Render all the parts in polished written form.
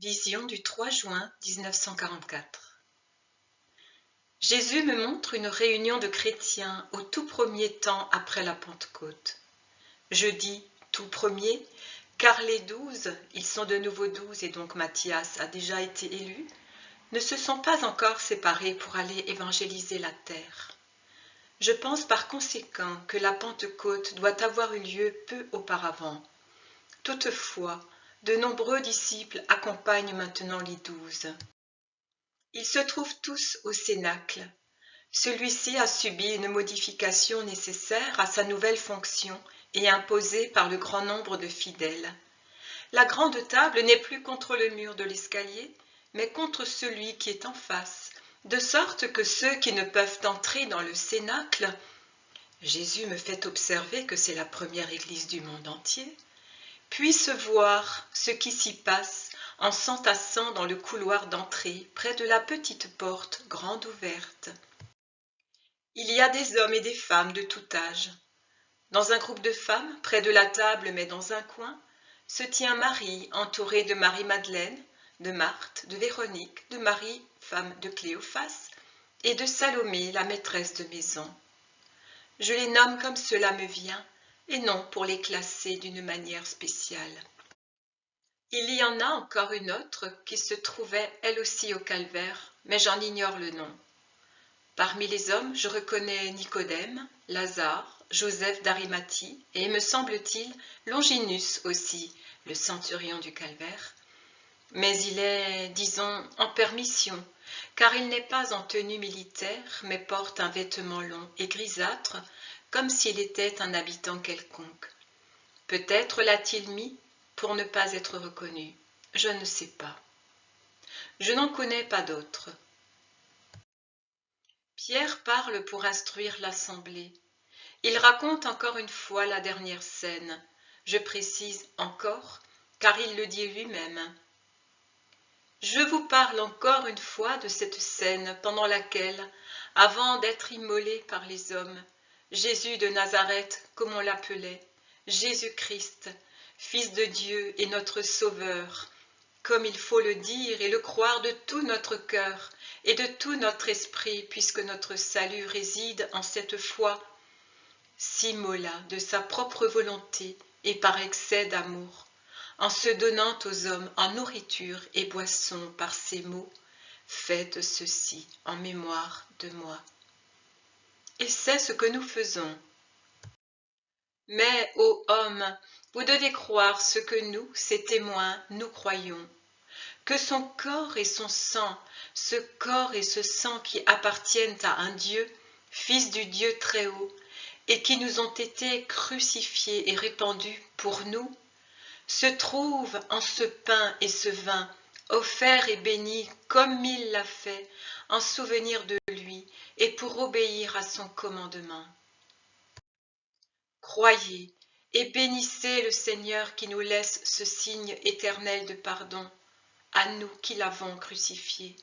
Vision du 3 juin 1944. Jésus me montre une réunion de chrétiens au tout premier temps après la Pentecôte. Je dis tout premier, car les 12, ils sont de nouveau 12 et donc Matthias a déjà été élu, ne se sont pas encore séparés pour aller évangéliser la terre. Je pense par conséquent que la Pentecôte doit avoir eu lieu peu auparavant. Toutefois, de nombreux disciples accompagnent maintenant les 12. Ils se trouvent tous au Cénacle. Celui-ci a subi une modification nécessaire à sa nouvelle fonction et imposée par le grand nombre de fidèles. La grande table n'est plus contre le mur de l'escalier, mais contre celui qui est en face, de sorte que ceux qui ne peuvent entrer dans le Cénacle, Jésus me fait observer que c'est la première église du monde entier, puissent voir ce qui s'y passe en s'entassant dans le couloir d'entrée près de la petite porte grande ouverte. Il y a des hommes et des femmes de tout âge. Dans un groupe de femmes, près de la table mais dans un coin, se tient Marie entourée de Marie-Madeleine, de Marthe, de Véronique, de Marie, femme de Cléophas, et de Salomé, la maîtresse de maison. Je les nomme comme cela me vient, et non pour les classer d'une manière spéciale. Il y en a encore une autre qui se trouvait elle aussi au calvaire, mais j'en ignore le nom. Parmi les hommes, je reconnais Nicodème, Lazare, Joseph d'Arimathie et, me semble-t-il, Longinus aussi, le centurion du calvaire. Mais il est, disons, en permission, car il n'est pas en tenue militaire, mais porte un vêtement long et grisâtre, comme s'il était un habitant quelconque. Peut-être l'a-t-il mis pour ne pas être reconnu. Je ne sais pas. Je n'en connais pas d'autres. Pierre parle pour instruire l'assemblée. Il raconte encore une fois la dernière scène. Je précise encore, car il le dit lui-même. Je vous parle encore une fois de cette scène pendant laquelle, avant d'être immolé par les hommes, Jésus de Nazareth, comme on l'appelait, Jésus-Christ, Fils de Dieu et notre Sauveur, comme il faut le dire et le croire de tout notre cœur et de tout notre esprit, puisque notre salut réside en cette foi, s'immola de sa propre volonté et par excès d'amour, en se donnant aux hommes en nourriture et boisson par ces mots, faites ceci en mémoire de moi. Et c'est ce que nous faisons. Mais, ô hommes, vous devez croire ce que nous, ses témoins, nous croyons, que son corps et son sang, ce corps et ce sang qui appartiennent à un Dieu, Fils du Dieu très haut, et qui nous ont été crucifiés et répandus pour nous, se trouvent en ce pain et ce vin, offerts et bénis comme il l'a fait, en souvenir de lui et pour obéir à son commandement. Croyez et bénissez le Seigneur qui nous laisse ce signe éternel de pardon, à nous qui l'avons crucifié.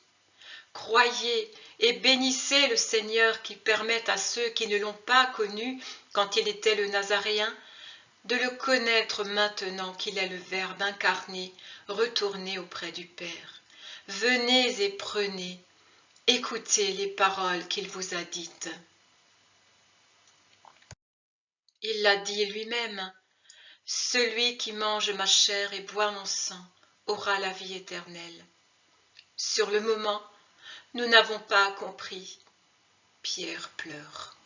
Croyez et bénissez le Seigneur qui permet à ceux qui ne l'ont pas connu quand il était le Nazaréen, de le connaître maintenant qu'il est le Verbe incarné, retourné auprès du Père. Venez et prenez, écoutez les paroles qu'il vous a dites. Il l'a dit lui-même, « Celui qui mange ma chair et boit mon sang aura la vie éternelle. » Sur le moment, nous n'avons pas compris. Pierre pleure.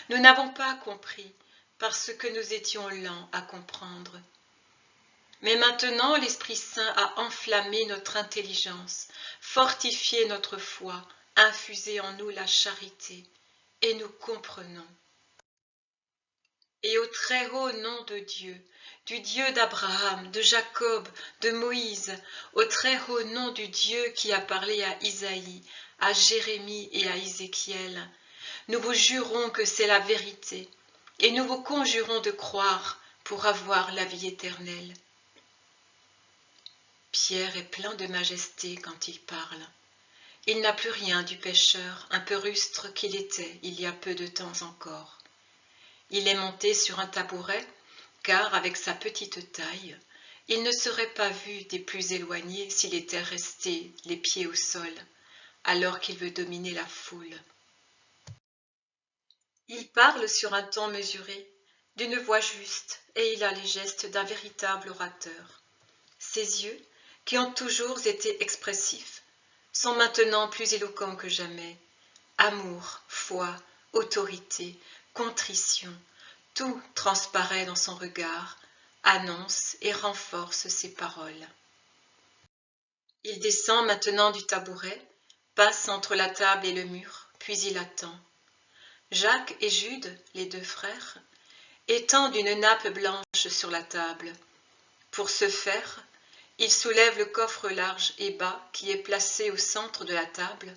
Nous n'avons pas compris parce que nous étions lents à comprendre. Mais maintenant, l'Esprit Saint a enflammé notre intelligence, fortifié notre foi, infusé en nous la charité, et nous comprenons. Et au très haut nom de Dieu, du Dieu d'Abraham, de Jacob, de Moïse, au très haut nom du Dieu qui a parlé à Isaïe, à Jérémie et à Ézéchiel, nous vous jurons que c'est la vérité, et nous vous conjurons de croire pour avoir la vie éternelle. Pierre est plein de majesté quand il parle. Il n'a plus rien du pécheur, un peu rustre qu'il était il y a peu de temps encore. Il est monté sur un tabouret, car avec sa petite taille, Il ne serait pas vu des plus éloignés s'il était resté les pieds au sol, alors qu'il veut dominer la foule. Il parle sur un ton mesuré, d'une voix juste, et il a les gestes d'un véritable orateur. Ses yeux, qui ont toujours été expressifs, sont maintenant plus éloquents que jamais. Amour, foi, autorité, contrition, tout transparaît dans son regard, annonce et renforce ses paroles. Il descend maintenant du tabouret, passe entre la table et le mur, puis il attend. Jacques et Jude, les deux frères, étendent une nappe blanche sur la table. Pour ce faire, il soulève le coffre large et bas qui est placé au centre de la table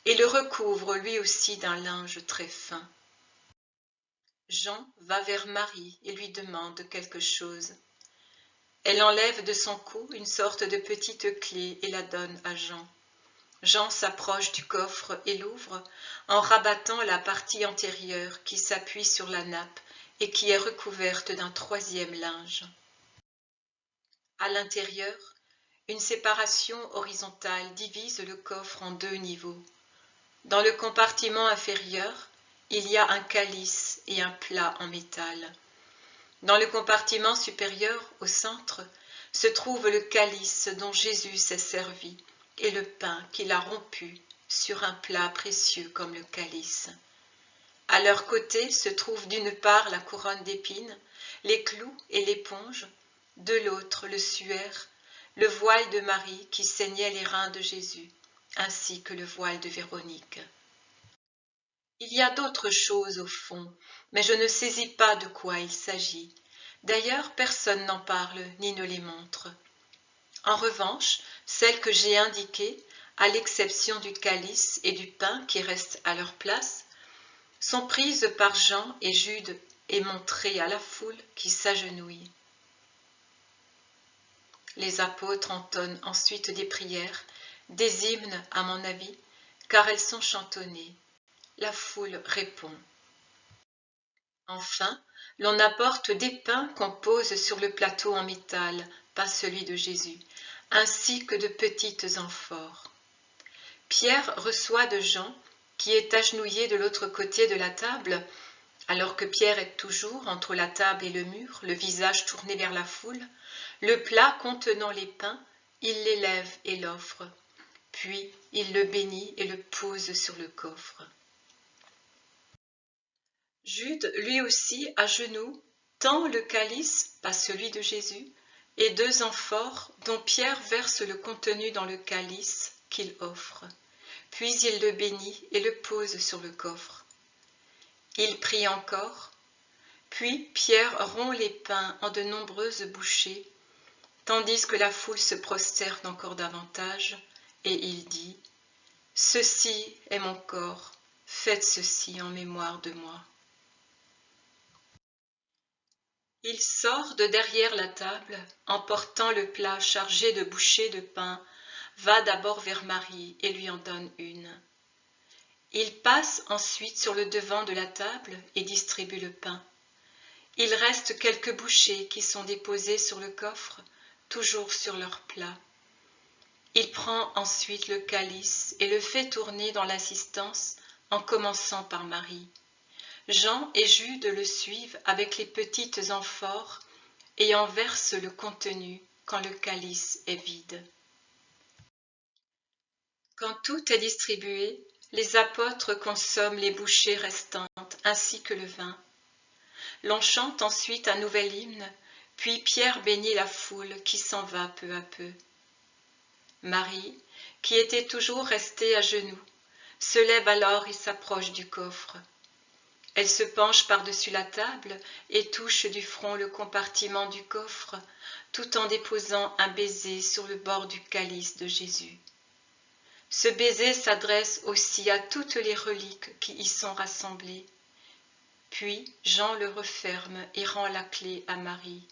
et le recouvre lui aussi d'un linge très fin. Jean va vers Marie et lui demande quelque chose. Elle enlève de son cou une sorte de petite clé et la donne à Jean. Jean s'approche du coffre et l'ouvre en rabattant la partie antérieure qui s'appuie sur la nappe et qui est recouverte d'un troisième linge. À l'intérieur, une séparation horizontale divise le coffre en deux niveaux. Dans le compartiment inférieur, il y a un calice et un plat en métal. Dans le compartiment supérieur, au centre, se trouve le calice dont Jésus s'est servi et le pain qu'il a rompu sur un plat précieux comme le calice. À leur côté se trouve d'une part la couronne d'épines, les clous et l'éponge, de l'autre le suaire, le voile de Marie qui ceignait les reins de Jésus, ainsi que le voile de Véronique. Il y a d'autres choses au fond, mais je ne saisis pas de quoi il s'agit. D'ailleurs, personne n'en parle ni ne les montre. En revanche, celles que j'ai indiquées, à l'exception du calice et du pain qui restent à leur place, sont prises par Jean et Jude et montrées à la foule qui s'agenouille. Les apôtres entonnent ensuite des prières, des hymnes à mon avis, car elles sont chantonnées. La foule répond. Enfin, l'on apporte des pains qu'on pose sur le plateau en métal, pas celui de Jésus, ainsi que de petites amphores. Pierre reçoit de Jean, qui est agenouillé de l'autre côté de la table, alors que Pierre est toujours entre la table et le mur, le visage tourné vers la foule, le plat contenant les pains, il l'élève et l'offre. Puis il le bénit et le pose sur le coffre. Jude, lui aussi, à genoux, tend le calice, pas celui de Jésus, et deux amphores dont Pierre verse le contenu dans le calice qu'il offre. Puis il le bénit et le pose sur le coffre. Il prie encore, puis Pierre rompt les pains en de nombreuses bouchées, tandis que la foule se prosterne encore davantage, et il dit « Ceci est mon corps, faites ceci en mémoire de moi. » Il sort de derrière la table, emportant le plat chargé de bouchées de pain, va d'abord vers Marie et lui en donne une. Il passe ensuite sur le devant de la table et distribue le pain. Il reste quelques bouchées qui sont déposées sur le coffre, toujours sur leur plat. Il prend ensuite le calice et le fait tourner dans l'assistance en commençant par Marie. Jean et Jude le suivent avec les petites amphores et en versent le contenu quand le calice est vide. Quand tout est distribué, les apôtres consomment les bouchées restantes ainsi que le vin. L'on chante ensuite un nouvel hymne, puis Pierre bénit la foule qui s'en va peu à peu. Marie, qui était toujours restée à genoux, se lève alors et s'approche du coffre. Elle se penche par-dessus la table et touche du front le compartiment du coffre, tout en déposant un baiser sur le bord du calice de Jésus. Ce baiser s'adresse aussi à toutes les reliques qui y sont rassemblées. Puis Jean le referme et rend la clé à Marie.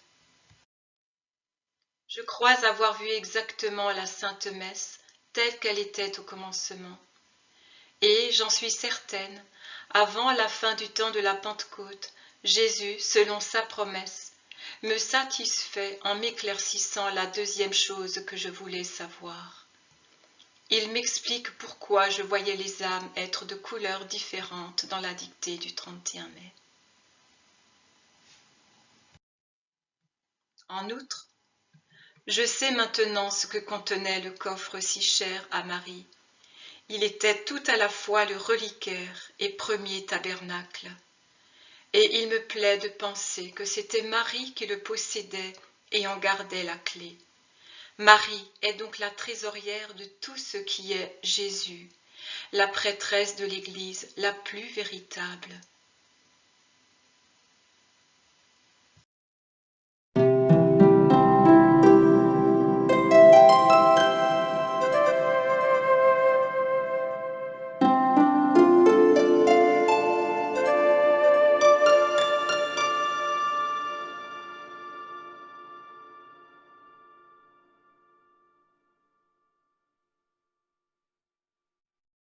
Je crois avoir vu exactement la Sainte Messe telle qu'elle était au commencement. Et, j'en suis certaine, avant la fin du temps de la Pentecôte, Jésus, selon sa promesse, me satisfait en m'éclaircissant la deuxième chose que je voulais savoir. Il m'explique pourquoi je voyais les âmes être de couleurs différentes dans la dictée du 31 mai. En outre, je sais maintenant ce que contenait le coffre si cher à Marie. Il était tout à la fois le reliquaire et premier tabernacle. Et il me plaît de penser que c'était Marie qui le possédait et en gardait la clé. Marie est donc la trésorière de tout ce qui est Jésus, la prêtresse de l'Église la plus véritable.